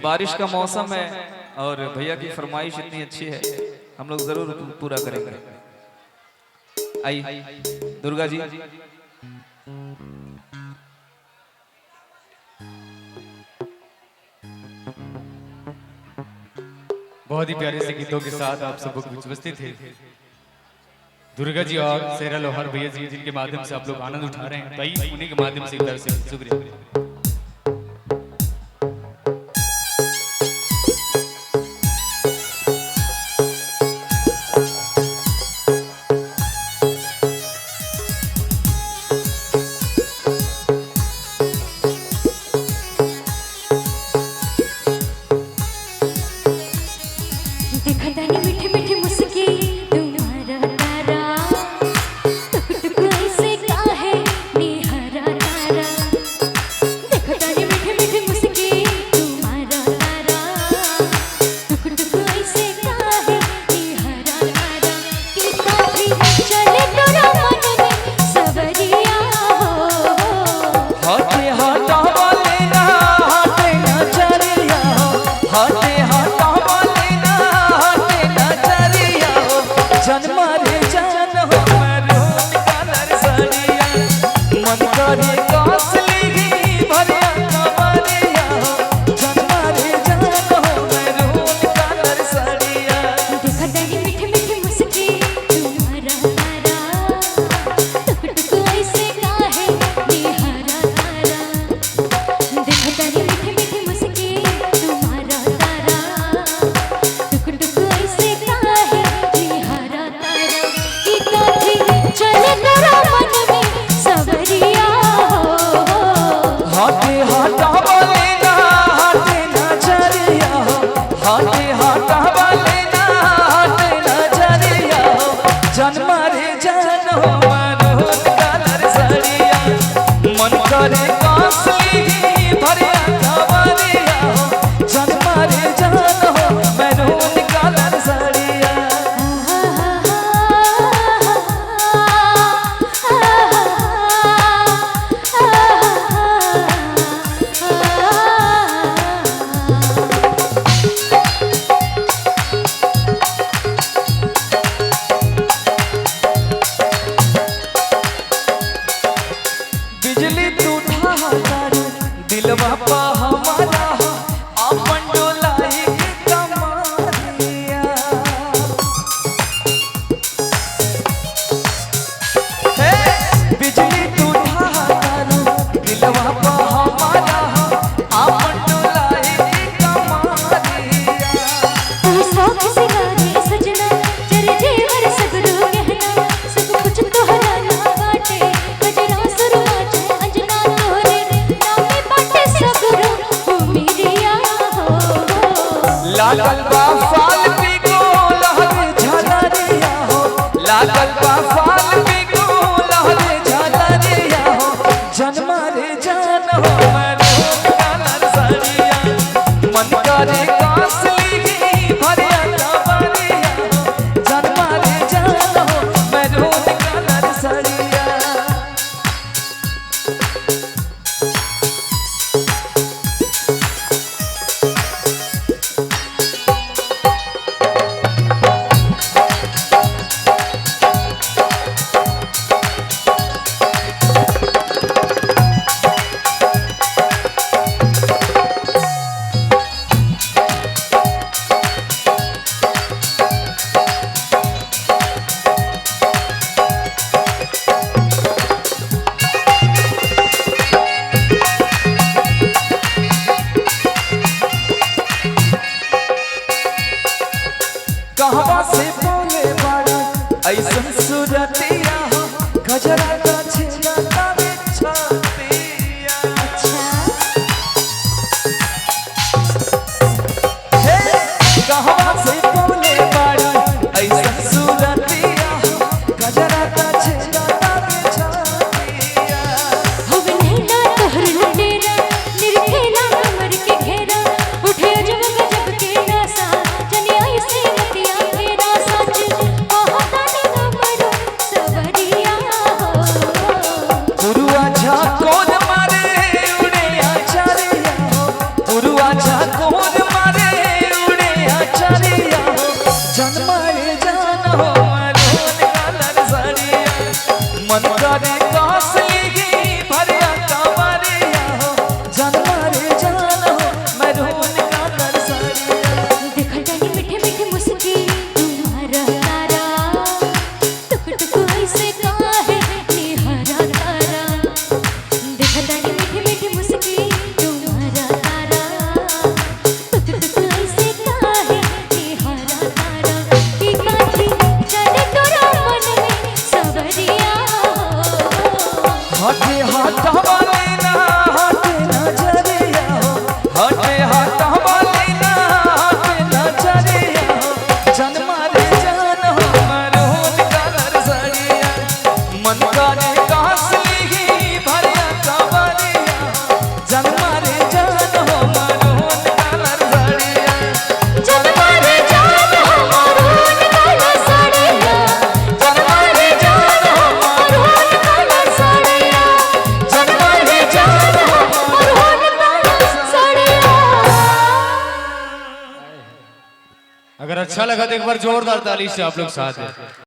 बारिश का मौसम है और भैया की फरमाइश इतनी अच्छी है, हम लोग जरूर पूरा करेंगे। आई दुर्गा जी, बहुत ही प्यारे से गीतों के साथ आप सब उपस्थित थे। दुर्गा जी और सेरा लोहार भैया जी जिनके माध्यम से आप लोग आनंद उठा रहे हैं, भाई उन्हीं के माध्यम से इधर से शुक्रिया। लागल बा फाल पी को लहर झलरिया हो, लागल बा फाल पी को लहर झलरिया हो, जन्मा रे जान हो मैं कलर सरिया, मन करे कास ली भरिया कबरिया हो, जन्मा रे जान हो मैं कलर सरिया। हटवाली ना हटे नजरिया हो जनमा रे जान हो मरून कलर सड़िया मन करे कासली ही भरिया कवरिया हो जनमा रे जान हो मरून कलर सड़िया जनमा रे जान हो मरून कलर सड़िया जनमा रे जान हो मरून कलर सड़िया जनमा रे जान हो मरून कलर सड़िया। अगर अच्छा लगा तो एक बार जोरदार ताली से आप लोग साथ हैं।